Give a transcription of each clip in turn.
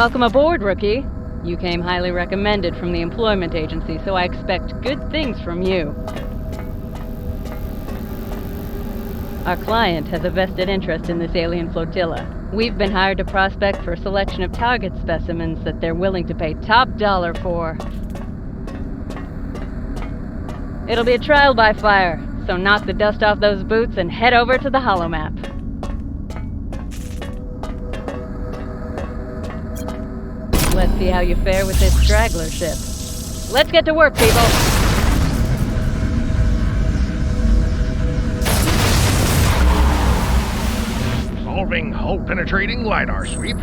Welcome aboard, rookie. You came highly recommended from the employment agency, so I expect good things from you. Our client has a vested interest in this alien flotilla. We've been hired to prospect for a selection of target specimens that they're willing to pay top dollar for. It'll be a trial by fire, so knock the dust off those boots and head over to the holomap. Let's see how you fare with this straggler ship. Let's get to work, people! Solving hull-penetrating LiDAR sweep.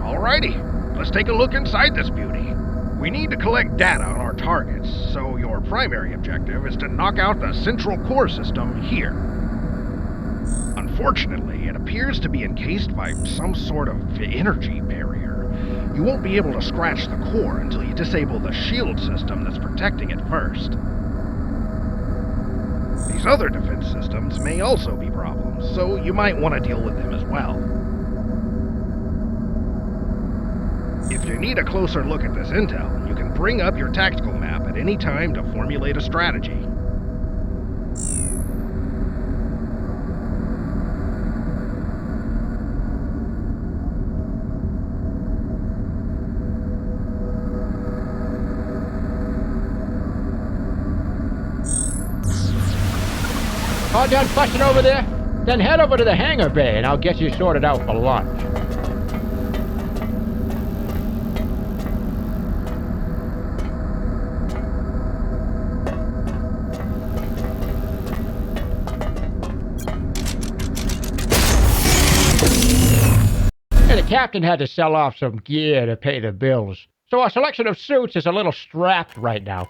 Alrighty, let's take a look inside this beauty. We need to collect data on our targets, so your primary objective is to knock out the central core system here. Unfortunately, it appears to be encased by some sort of energy barrier. You won't be able to scratch the core until you disable the shield system that's protecting it first. These other defense systems may also be problems, so you might want to deal with them as well. If you need a closer look at this intel, you can bring up your tactical map at any time to formulate a strategy. All done fussing over there? Then head over to the hangar bay and I'll get you sorted out for lunch. And the captain had to sell off some gear to pay the bills, so our selection of suits is a little strapped right now.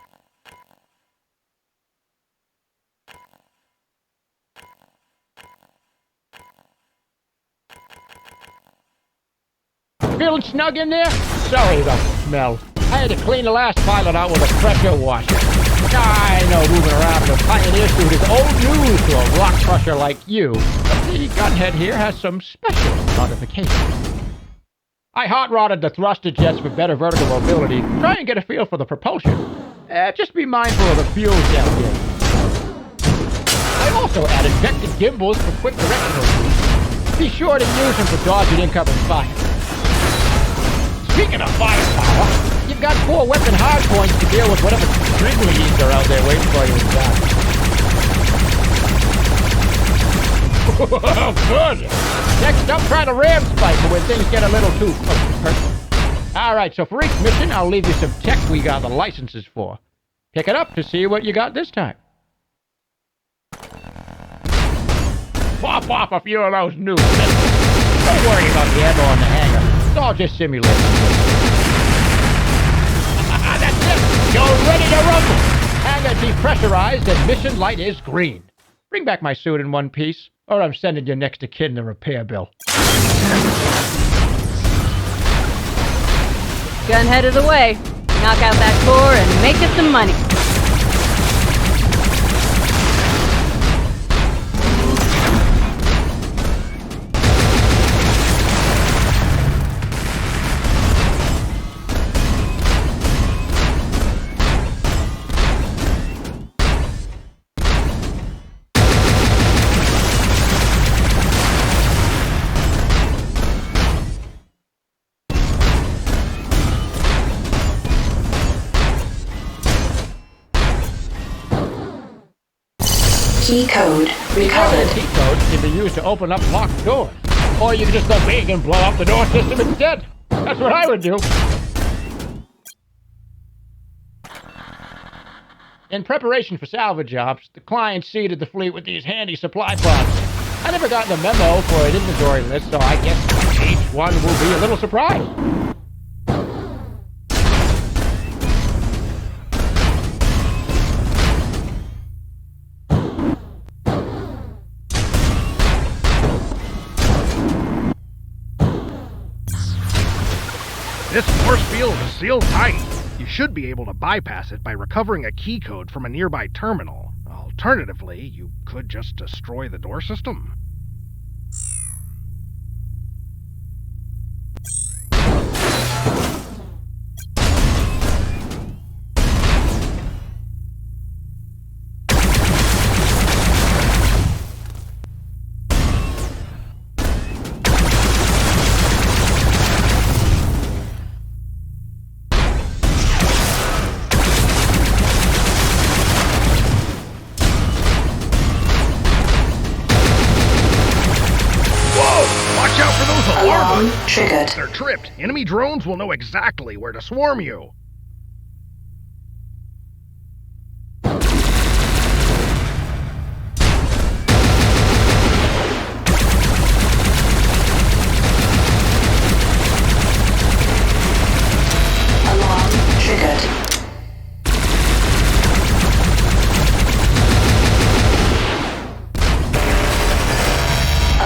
Feeling snug in there? Sorry about the smell. I had to clean the last pilot out with a pressure washer. I know moving around in a Pioneer suit is old news to a rock crusher like you, but the Gunhead here has some special modifications. I hot-rodded the thruster jets for better vertical mobility. Try and get a feel for the propulsion. Just be mindful of the fuel cell here. I also added vector gimbals for quick directional use. Be sure to use them for dodging incoming fire. Speaking of firepower, you've got 4 weapon hardpoints to deal with whatever Wrigley's are out there waiting for you inside. Good! Next up, try the ram spiker when things get a little too close to personal. Alright, so for each mission, I'll leave you some tech we got the licenses for. Pick it up to see what you got this time. Pop off a few of those new systems. Don't worry about the ammo on the hangar. It's all just simulation. That's it! You're ready to rumble! Hangar depressurized and mission light is green. Bring back my suit in one piece, or I'm sending your next of kin the repair bill. Gunhead is away. Knock out that core and make us some money. Key code recovered. Key code can be used to open up locked doors. Or you can just go big and blow up the door system instead. That's what I would do. In preparation for salvage ops, the client seeded the fleet with these handy supply pods. I never got the memo for an inventory list, so I guess each one will be a little surprised. This force field is sealed tight. You should be able to bypass it by recovering a key code from a nearby terminal. Alternatively, you could just destroy the door system. Alarm triggered. If they're tripped, enemy drones will know exactly where to swarm you. Alarm triggered.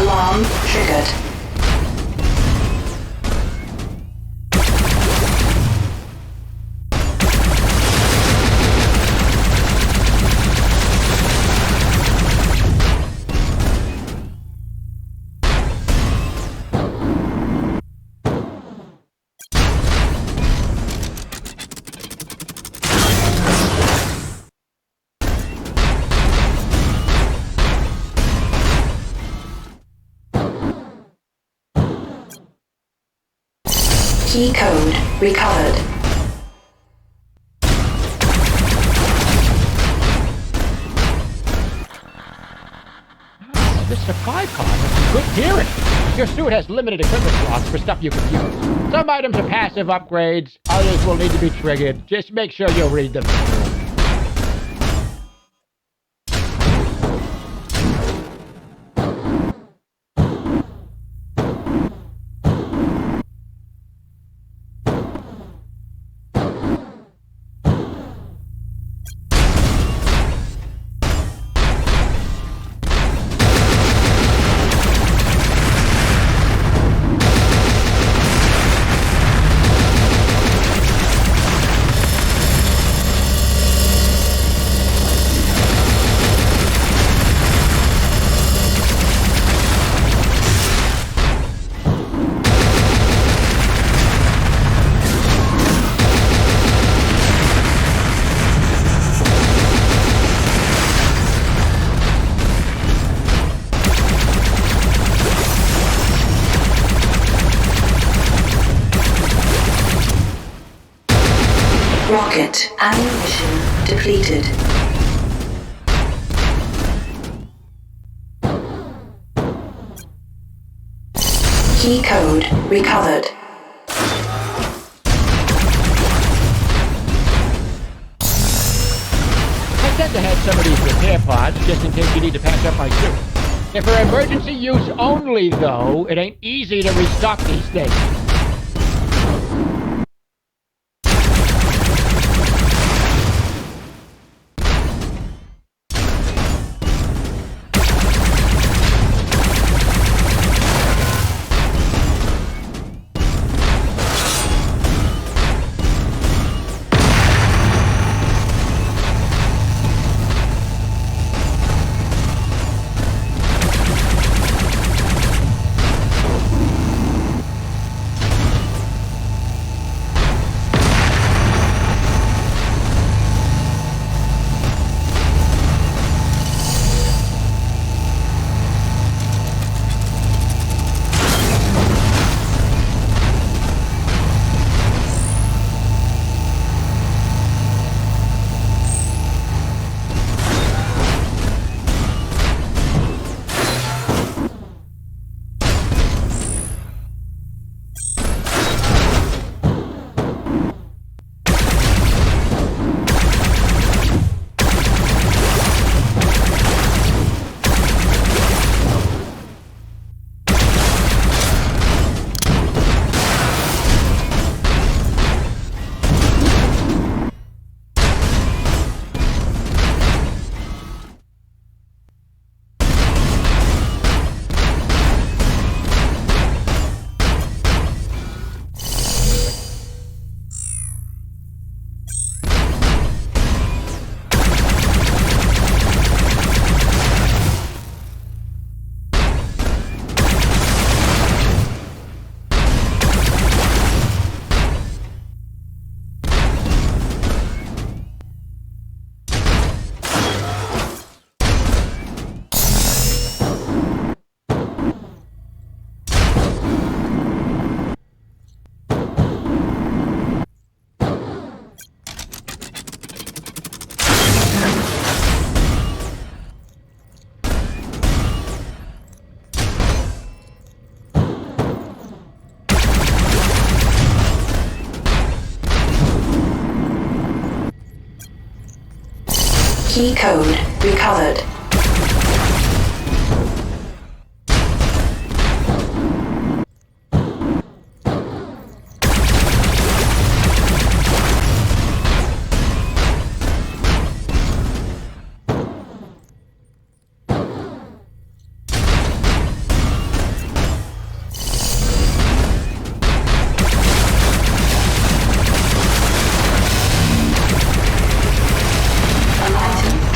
Alarm triggered. Key code recovered. This supply pod has some good gear in it. Your suit has limited equipment slots for stuff you can use. Some items are passive upgrades, others will need to be triggered. Just make sure you read them. Rocket ammunition depleted. Key code recovered. I tend to have some of these repair pods just in case you need to patch up my suit. If for emergency use only, though, it ain't easy to restock these things. Key code recovered.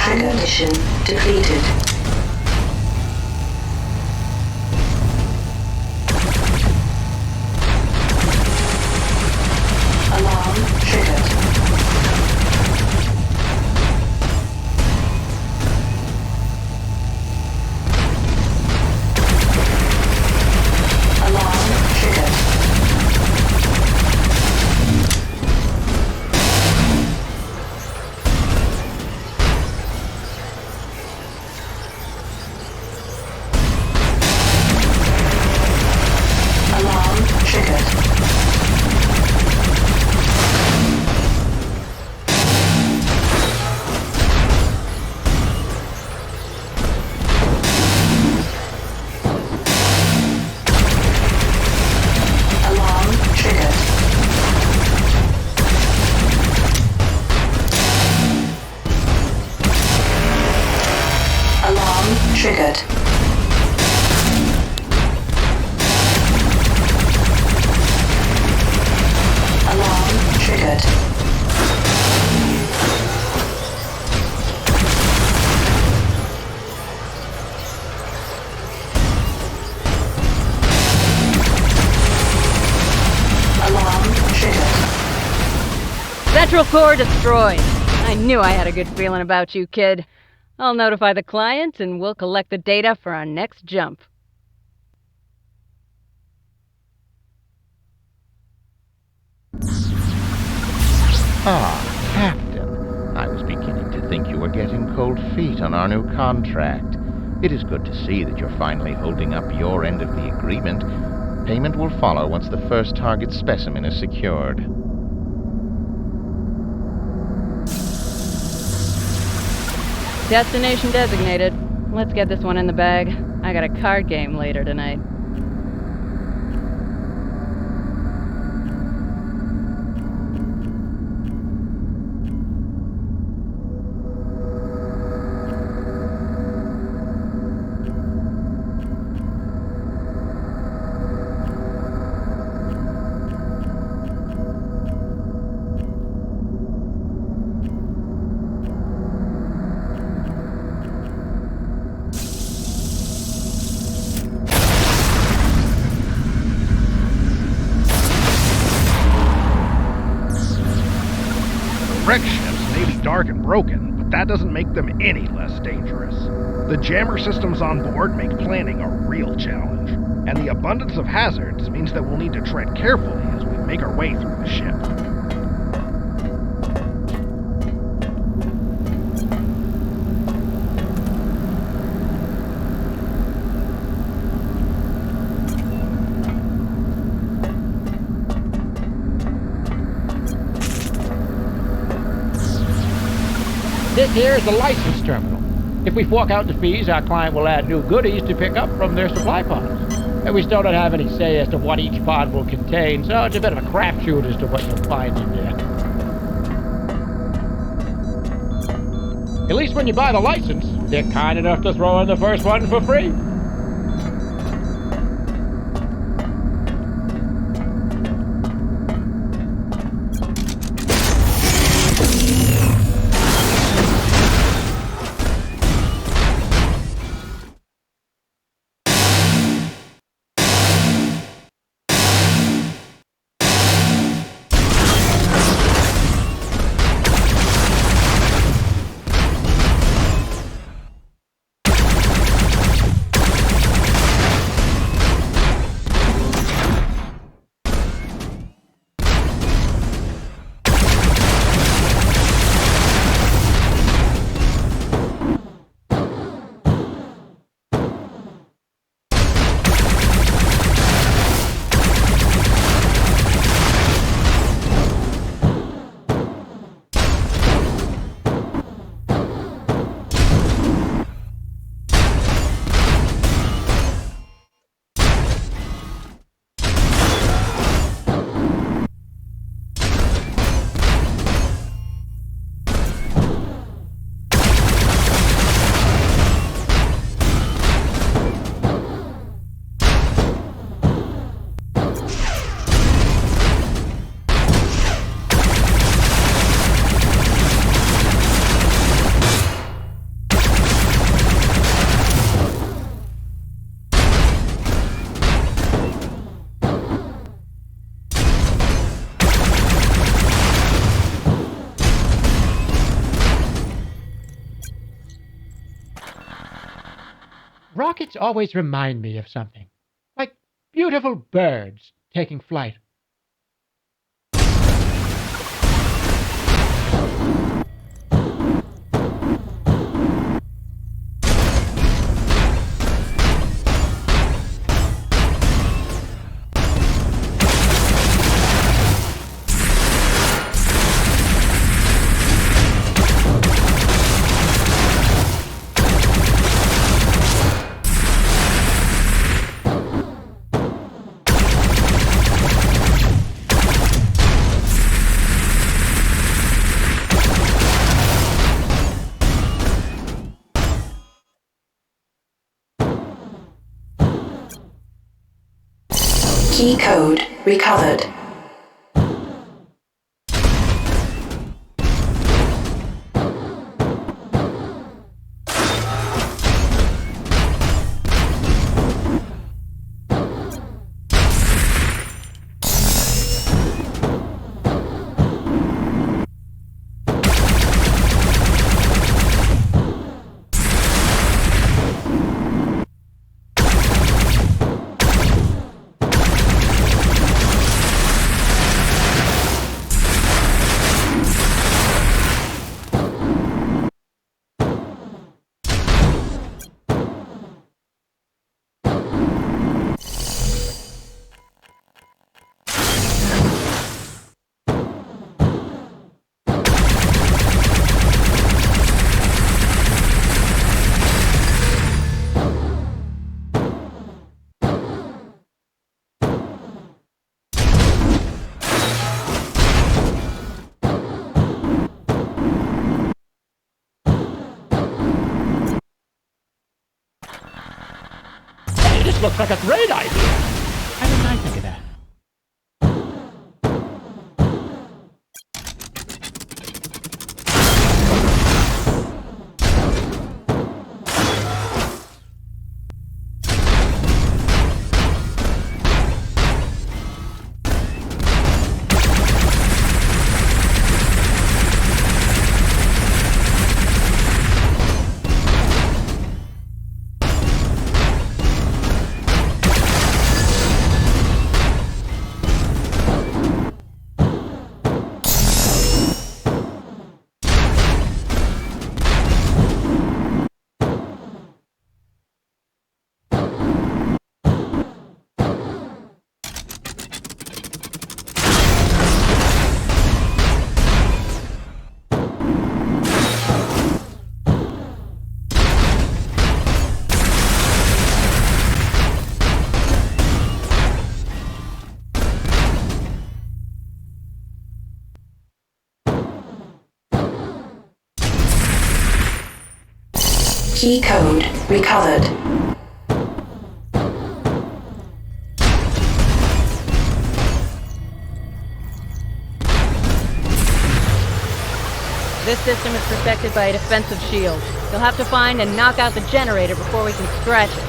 Ammunition depleted. Alarm triggered. Alarm triggered. Alarm triggered. Alarm triggered. Alarm triggered. Alarm triggered. Alarm triggered. Central core destroyed. I knew I had a good feeling about you, kid. I'll notify the client and we'll collect the data for our next jump. Ah, Captain. I was beginning to think you were getting cold feet on our new contract. It is good to see that you're finally holding up your end of the agreement. Payment will follow once the first target specimen is secured. Destination designated. Let's get this one in the bag. I got a card game later tonight. Wreck ships may be dark and broken, but that doesn't make them any less dangerous. The jammer systems on board make planning a real challenge, and the abundance of hazards means that we'll need to tread carefully as we make our way through the ship. This here is the license terminal. If we fork out the fees, our client will add new goodies to pick up from their supply pods. And we still don't have any say as to what each pod will contain, so it's a bit of a crapshoot as to what you'll find in there. At least when you buy the license, they're kind enough to throw in the first one for free. Lights always remind me of something, like beautiful birds taking flight. Key code recovered. Hey, this looks like a great idea. Why didn't I think of that? Key code recovered. This system is protected by a defensive shield. You'll have to find and knock out the generator before we can scratch it.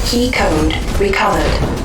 Key code recovered.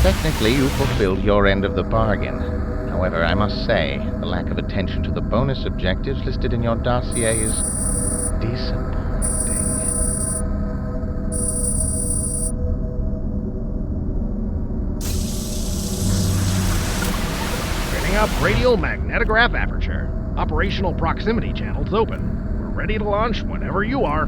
Technically, you fulfilled your end of the bargain. However, I must say, the lack of attention to the bonus objectives listed in your dossier is disappointing. Spinning up radial magnetograph aperture. Operational proximity channels open. We're ready to launch whenever you are.